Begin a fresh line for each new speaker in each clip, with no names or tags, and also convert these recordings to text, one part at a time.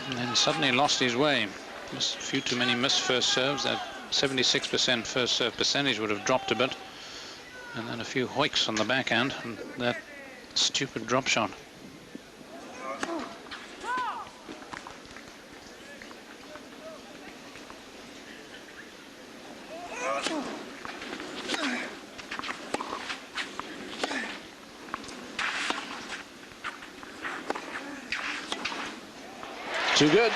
And then suddenly lost his way. Just a few too many missed first serves. That 76% first serve percentage would have dropped a bit. And then a few hoiks on the backhand, and that stupid drop shot.
Too good.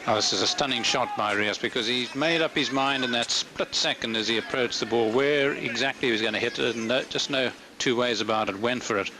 Oh, this is a stunning shot by Rios, because he's made up his mind in that split second as he approached the ball where exactly he was going to hit it, and just no two ways about it, went for it.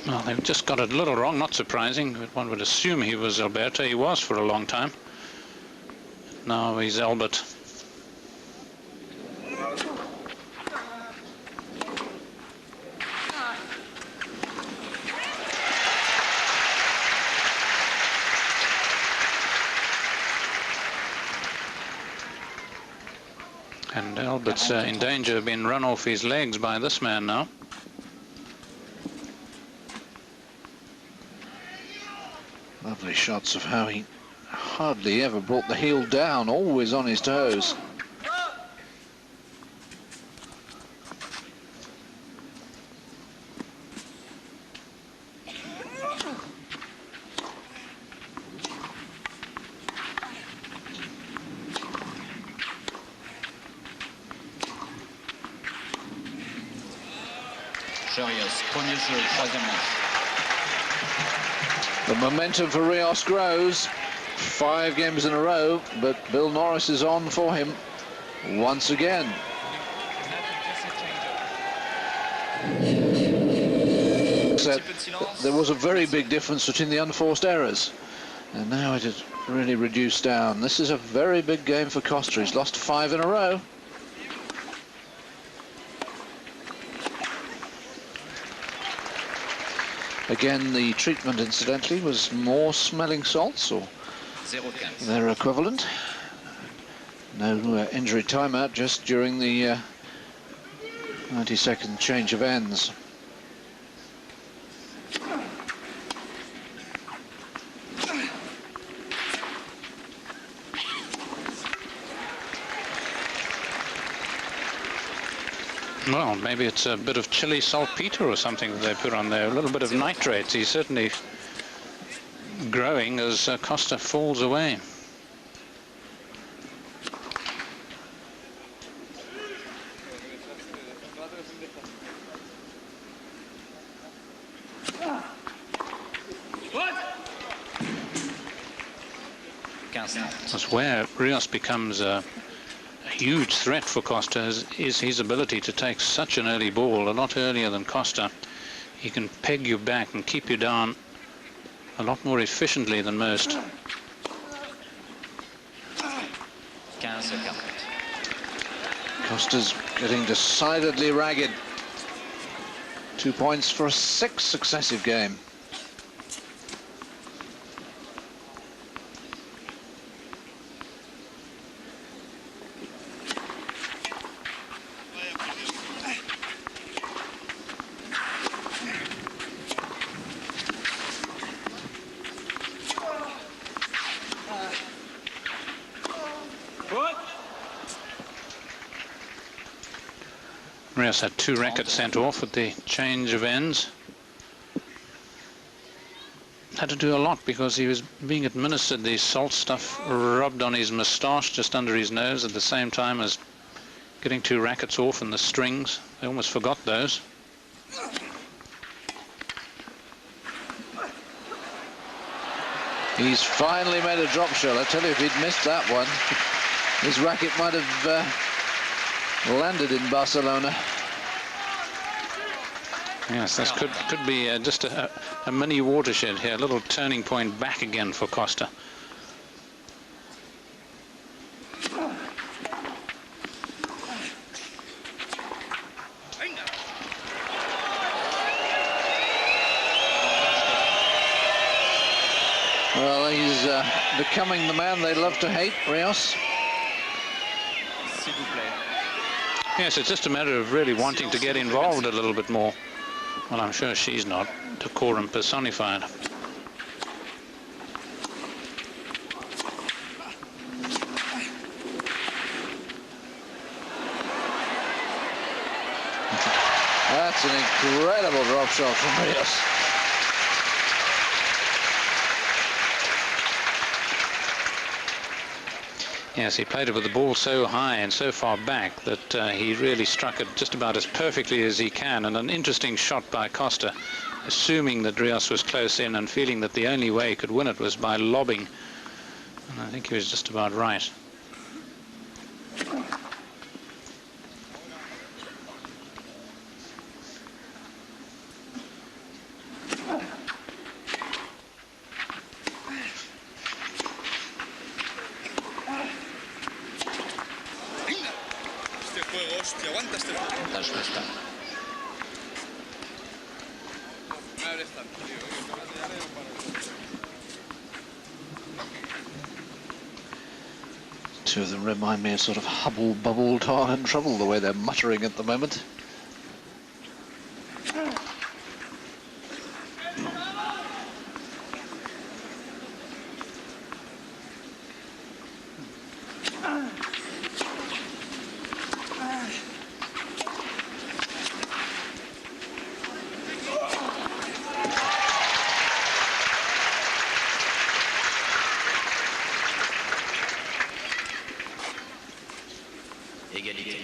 Well, they've just got it a little wrong, not surprising. One would assume he was Alberto. He was for a long time. Now he's Albert. And Albert's in danger of being run off his legs by this man now.
Lovely shots of how he hardly ever brought the heel down, always on his toes. The momentum for Rios grows. 5 games in a row, but Bill Norris is on for him once again. Except there was a very big difference between the unforced errors, and now it has really reduced down. This is a very big game for Costa. He's lost 5 in a row. Again, the treatment, incidentally, was more smelling salts, or their equivalent. No injury timeout, just during the 90-second change of ends.
Well, maybe it's a bit of chili saltpeter or something that they put on there, a little bit of nitrates. He's certainly growing as Costa falls away. That's where Rios becomes a huge threat for Costa, is his ability to take such an early ball, a lot earlier than Costa. He can peg you back and keep you down a lot more efficiently than most.
Costa's getting decidedly ragged. 2 points for a 6th successive game.
Rios had 2 rackets sent off at the change of ends. Had to do a lot because he was being administered the salt stuff rubbed on his moustache just under his nose at the same time as getting 2 rackets off and the strings. They almost forgot those.
He's finally made a drop shot. I tell you, if he'd missed that one, his racket might have landed in Barcelona.
Yes, this could be just a mini watershed here, a little turning point back again for Costa.
Well, he's becoming the man they love to hate, Rios.
Yes, it's just a matter of really wanting to get involved a little bit more. Well, I'm sure she's not. Decorum personified.
That's an incredible drop shot from Rios.
Yes, he played it with the ball so high and so far back that he really struck it just about as perfectly as he can. And an interesting shot by Costa, assuming that Rios was close in and feeling that the only way he could win it was by lobbing. And I think he was just about right.
Two of them remind me of sort of Hubble, Bubble, Tar and Trouble, the way they're muttering at the moment.
Égalité.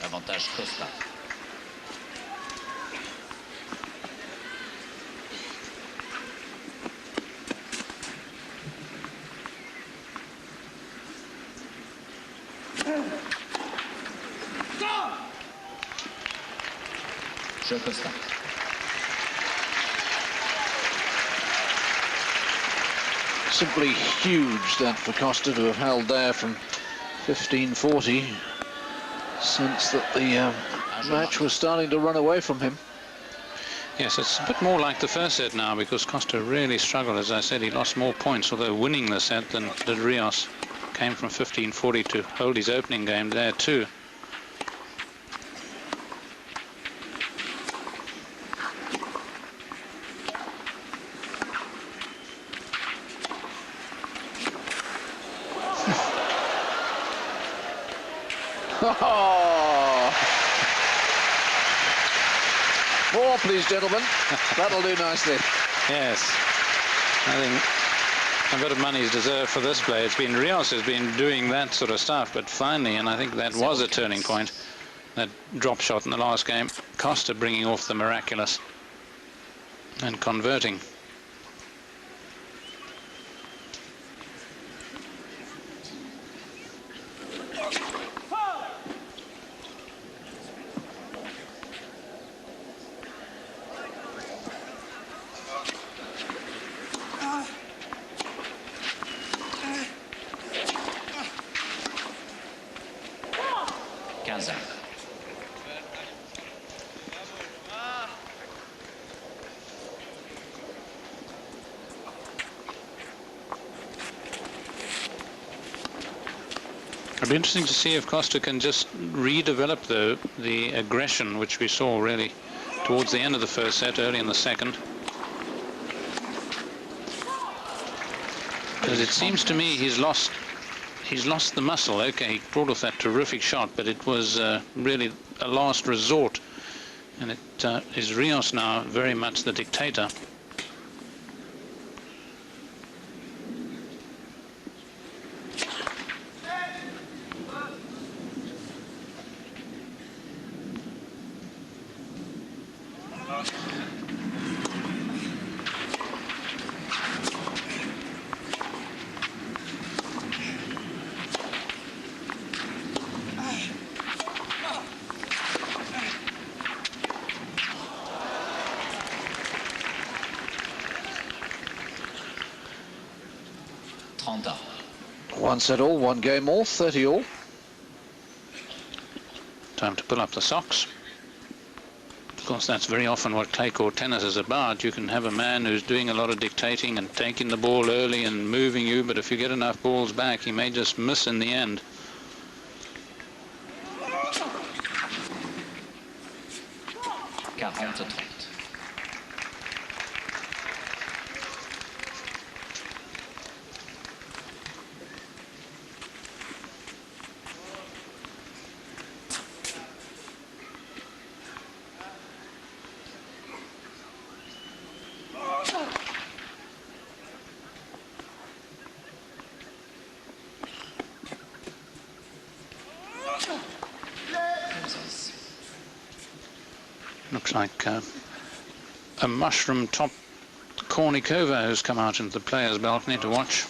Avantage Costa. Costa.
Simply huge that for Costa to have held there from 15-40, since that the match was starting to run away from him.
Yes, it's a bit more like the first set now because Costa really struggled. As I said, he lost more points, although winning the set, than did Rios. Came from 15-40 to hold his opening game there too.
Oh. More, please, gentlemen. That'll do nicely.
Yes, I think a bit of money is deserved for this play. It's been Rios has been doing that sort of stuff, but finally, and I think that was a turning point, that drop shot in the last game, Costa bringing off the miraculous and converting. It'll be interesting to see if Costa can just redevelop the aggression which we saw really towards the end of the first set, early in the second. Because it seems to me he's lost the muscle. Okay, he brought off that terrific shot, but it was really a last resort, and it is Rios now very much the dictator.
One set all, one game all, 30 all.
Time to pull up the socks. Of course, that's very often what clay court tennis is about. You can have a man who's doing a lot of dictating and taking the ball early and moving you, but if you get enough balls back, he may just miss in the end. Looks like a mushroom-top Kornikova who's come out into the players' balcony to watch.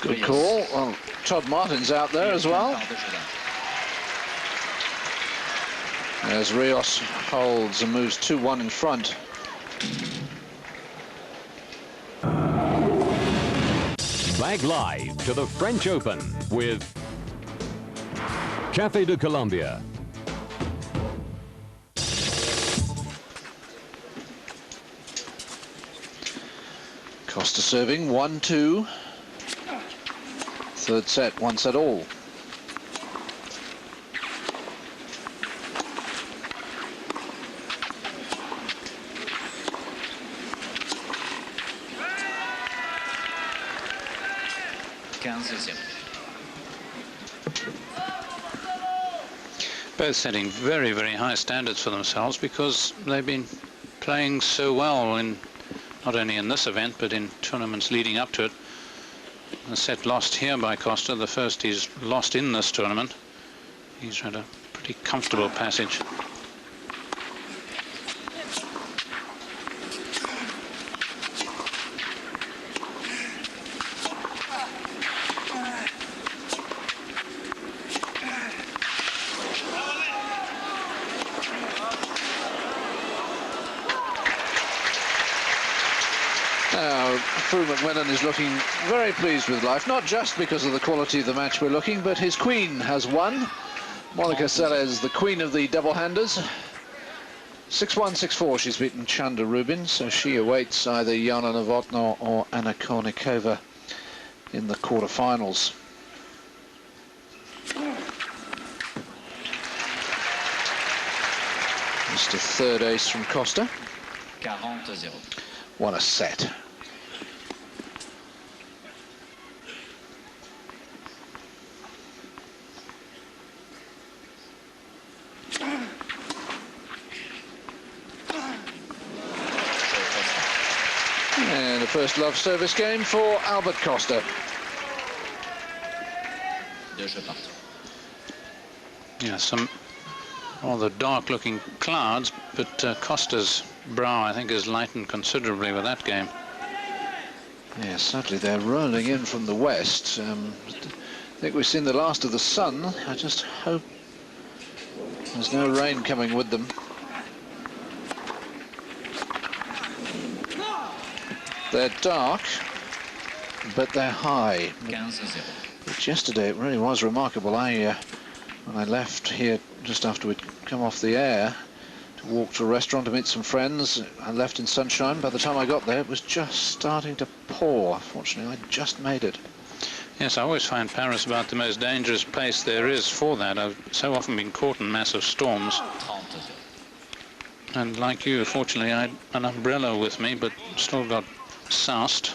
Good call. Well, Todd Martin's out there as well. As Rios holds and moves 2-1 in front.
Back live to the French Open with Café de Colombia.
Costa serving 1-2. Third set, one set all.
Both setting very, very high standards for themselves because they've been playing so well in not only in this event but in tournaments leading up to it. The set lost here by Costa, the first he's lost in this tournament. He's had a pretty comfortable passage.
Drew McMillan is looking very pleased with life, not just because of the quality of the match we're looking, but his queen has won. Monica Seles, the queen of the double-handers. 6-1, 6-4, she's beaten Chanda Rubin, so she awaits either Jana Novotná or Anna Kornikova in the quarterfinals. Just a third ace from Costa.
40-0.
What a set. And the first love service game for Albert Costa.
Yeah, some rather dark-looking clouds, but Costa's brow, I think, is lightened considerably with that game.
Yeah, sadly they're rolling in from the west. I think we've seen the last of the sun. I just hope there's no rain coming with them. They're dark, but they're high. But yesterday it really was remarkable. When I left here just after we'd come off the air to walk to a restaurant to meet some friends, I left in sunshine. By the time I got there, it was just starting to pour. Fortunately, I just made it.
Yes, I always find Paris about the most dangerous place there is for that. I've so often been caught in massive storms. And like you, fortunately, I had an umbrella with me, but still got soused.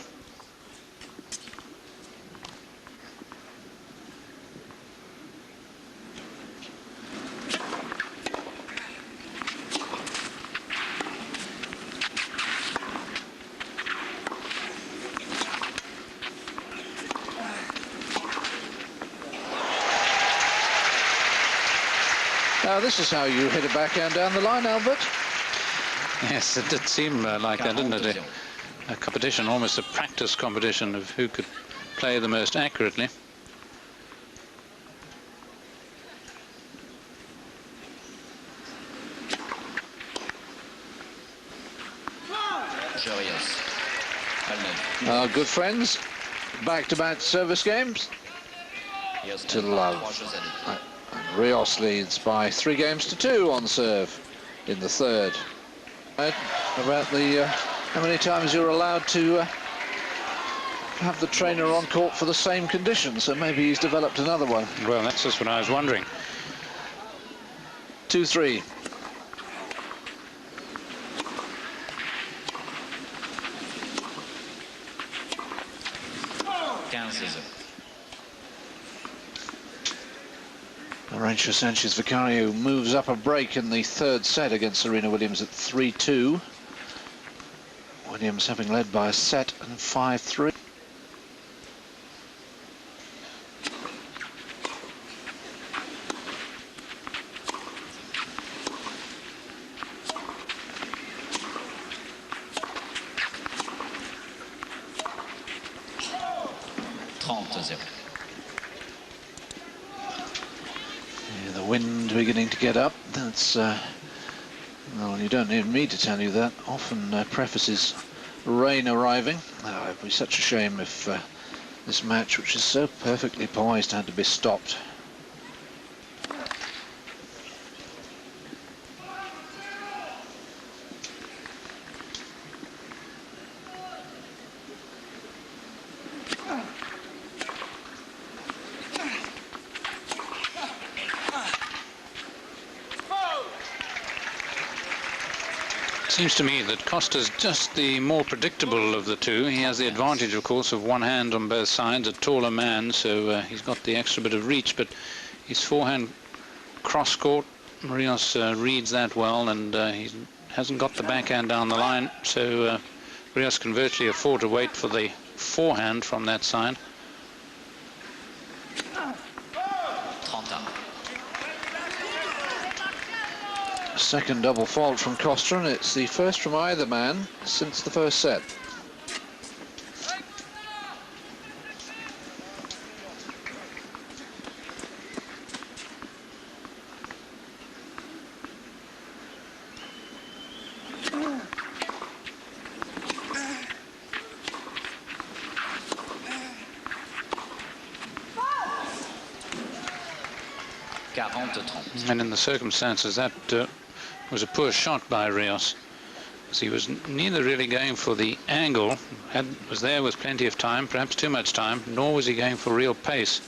Now, this is how you hit a backhand down the line, Albert.
Yes, it did seem like that, didn't it? A competition, almost a practice competition of who could play the most accurately.
Our good friends, back-to-back service games to love. And Rios leads by 3 games to 2 on serve in the third. About the how many times you're allowed to have the trainer on court for the same conditions, so maybe he's developed another one.
Well, that's just what I was wondering.
2-3. Arantxa Sanchez Vicario moves up a break in the third set against Serena Williams at 3-2. Williams having led by a set and 5-3. The wind beginning to get up. That's well, you don't need me to tell you that. Often prefaces rain arriving. It'd be such a shame if this match, which is so perfectly poised, had to be stopped.
Seems to me that Costa's just the more predictable of the two. He has the advantage, of course, of one hand on both sides, a taller man, so he's got the extra bit of reach, but his forehand cross-court, Rios reads that well, and he hasn't got the backhand down the line, so Rios can virtually afford to wait for the forehand from that side.
Second double fault from Costa, and it's the first from either man since the first set.
And in the circumstances, that was a poor shot by Rios, because he was neither really going for the angle, was there with plenty of time, perhaps too much time, nor was he going for real pace.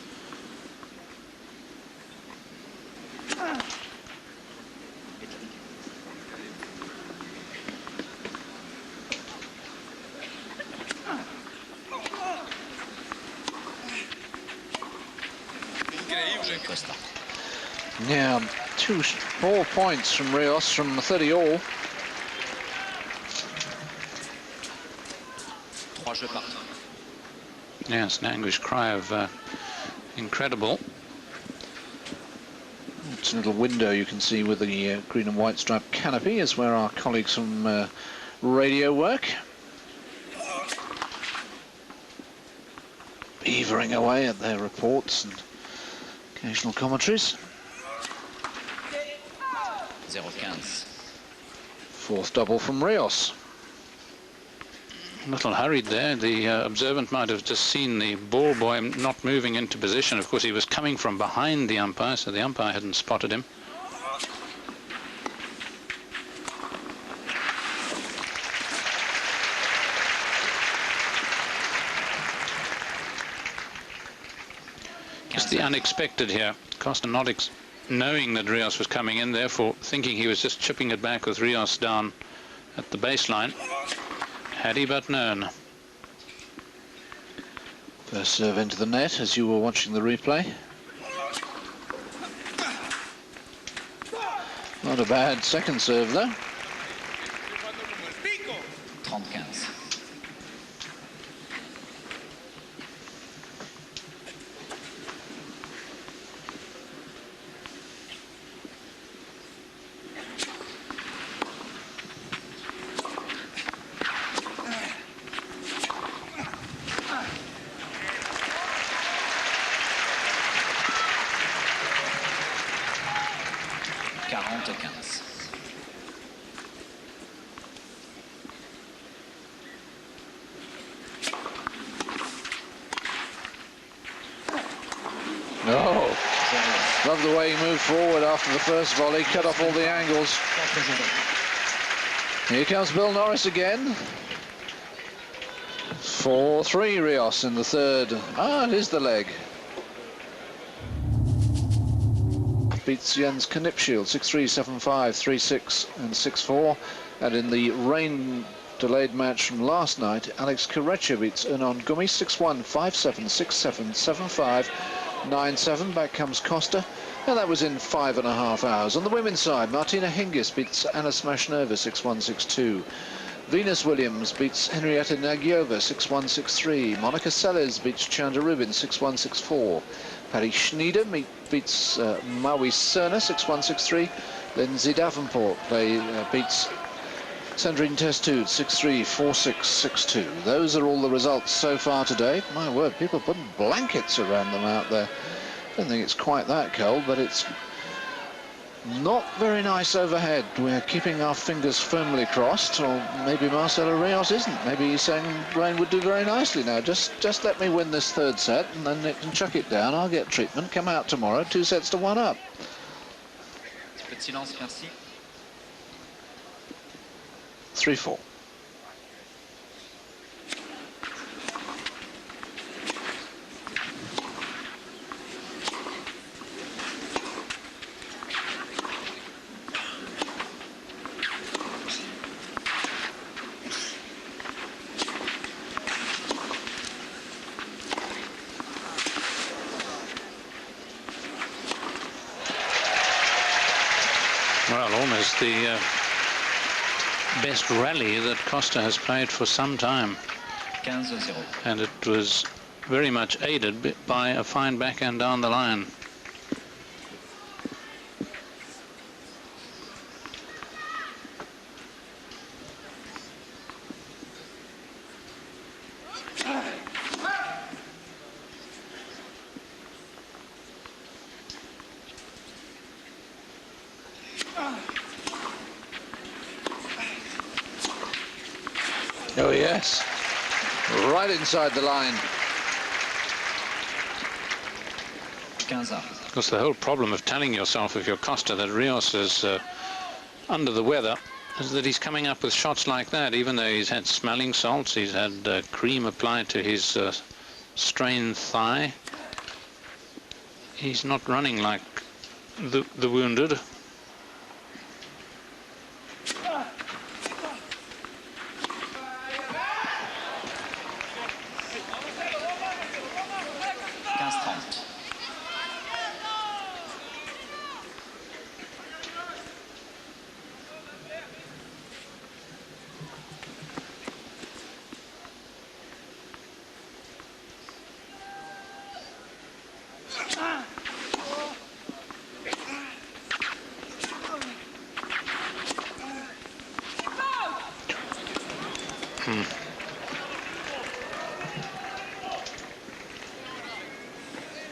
Yeah, 4 points from Rios from 30 all.
Yes, an anguished cry of incredible.
It's a little window you can see with the green and white striped canopy is where our colleagues from radio work. beavering away at their reports and occasional commentaries.
0-15.
Fourth double from Rios.
A little hurried there. The observant might have just seen the ball boy not moving into position. Of course, he was coming from behind the umpire, so the umpire hadn't spotted him. Just the unexpected here. Costa not knowing that Rios was coming in, therefore thinking he was just chipping it back with Rios down at the baseline. Had he but known.
First serve into the net as you were watching the replay. Not a bad second serve though.
30-15.
Oh, love the way he moved forward after the first volley, cut off all the angles. Here comes Bill Norris again. 4-3 Rios in the third. Ah, it is the leg. Beats Jens Knipschild 6-3, 7-5, 3-6 and 6-4. And in the rain delayed match from last night, Alex Karecha beats Ernon Gumi 6-1, 5-7, 6-7, 7-5, 9-7. Back comes Costa, and that was in 5.5 hours. On the women's side, Martina Hingis beats Anna Smashnova 6-1, 6-2. Venus Williams beats Henrietta Nagyova 6-1, 6-3. Monica Seles beats Chanda Rubin 6-1, 6-4. Patty Schneider beats Maui Cerna 6-1, 6-3. Lindsay Davenport beats Sandrine Testude 6-3, 4-6, 6-2. Those are all the results so far today. My word, people putting blankets around them out there. I don't think it's quite that cold, but it's not very nice overhead. We're keeping our fingers firmly crossed, or maybe Marcelo Rios isn't. Maybe he's saying rain would do very nicely now. Just let me win this third set, and then it can chuck it down. I'll get treatment. Come out tomorrow, 2-1 up.
Peu de silence, merci.
3-4.
Well, almost the best rally that Costa has played for some time.
15-0.
And it was very much aided by a fine backhand down the line.
Oh yes, right inside the line.
15-1.
Of course, the whole problem of telling yourself, if you're Costa, that Rios is under the weather, is that he's coming up with shots like that, even though he's had smelling salts, he's had cream applied to his strained thigh. He's not running like the wounded.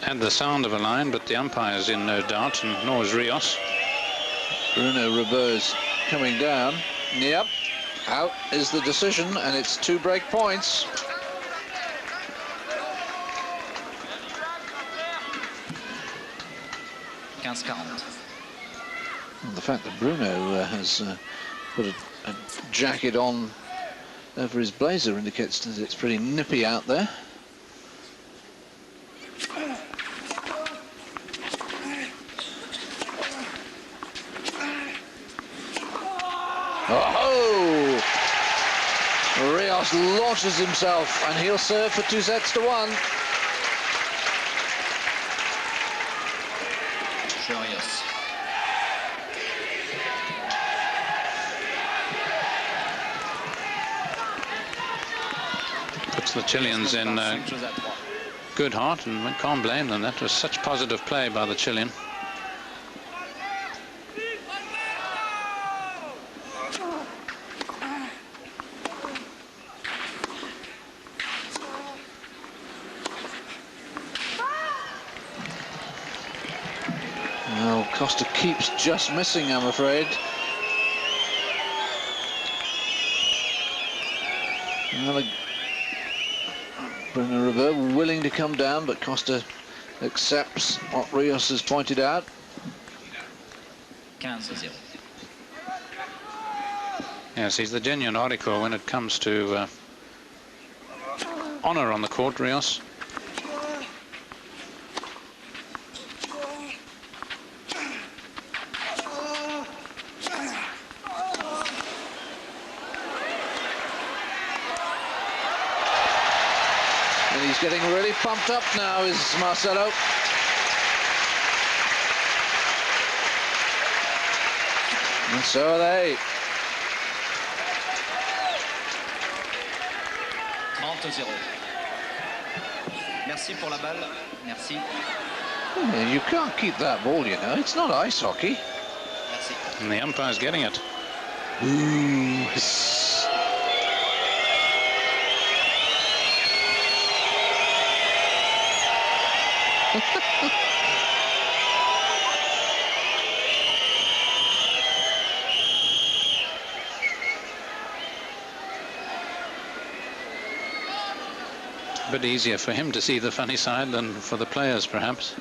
had the sound of a line, but the umpire's in no doubt, and nor is Rios.
Bruno Reber's coming down. Yep, out is the decision, and it's 2 break points. The fact that Bruno has put a jacket on over his blazer indicates that it's pretty nippy out there. Oh! Rios launches himself, and he'll serve for 2-1.
Rios.
Puts the Chileans in good heart, and we can't blame them. That was such positive play by the Chilean.
Well, Costa keeps just missing, I'm afraid. Well, Bruno Reber willing to come down, but Costa accepts what Rios has pointed out.
15-0.
Yes, he's the genuine article when it comes to honour on the court, Rios.
He's getting really pumped up now, is Marcelo. And so are they.
30-0. Merci pour la balle. Merci.
Yeah, you can't keep that ball, you know. It's not ice hockey.
Merci.
And the umpire's getting it.
Ooh.
A bit easier for him to see the funny side than for the players, perhaps.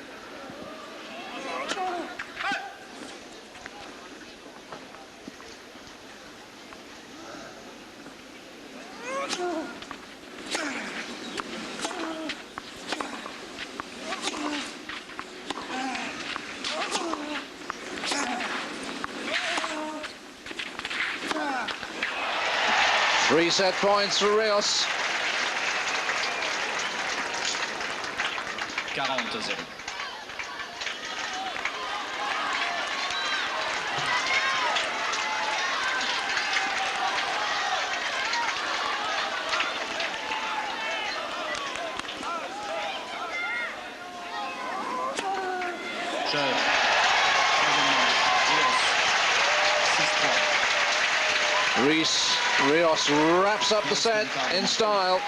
Three set points for Rios.
40-0.
Rios wraps up the set in style.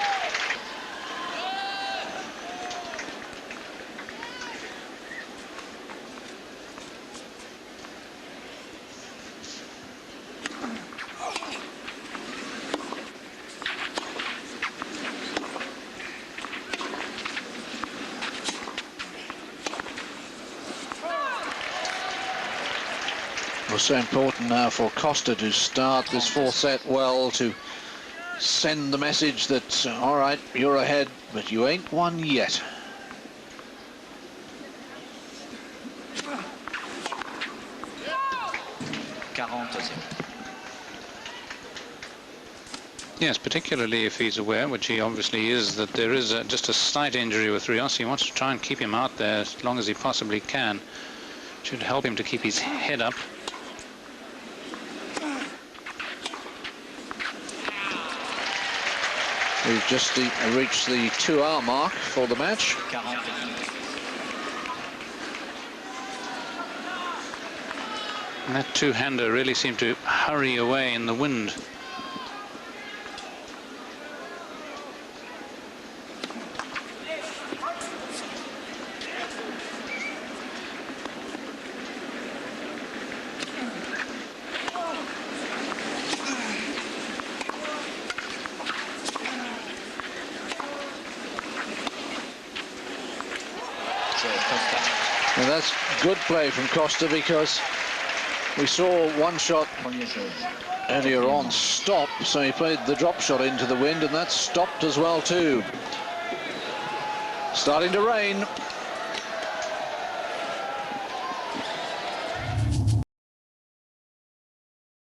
It's so important now for Costa to start this fourth set well, to send the message that, all right, you're ahead, but you ain't won yet.
Yes, particularly if he's aware, which he obviously is, that there is just a slight injury with Rios. He wants to try and keep him out there as long as he possibly can. Should help him to keep his head up.
We've just reached the 2-hour mark for the match.
And that two-hander really seemed to hurry away in the wind.
that's good play from Costa, because we saw one shot
Premier chose.
earlier on stop, so he played the drop shot into the wind, and that stopped as well too. Starting to rain.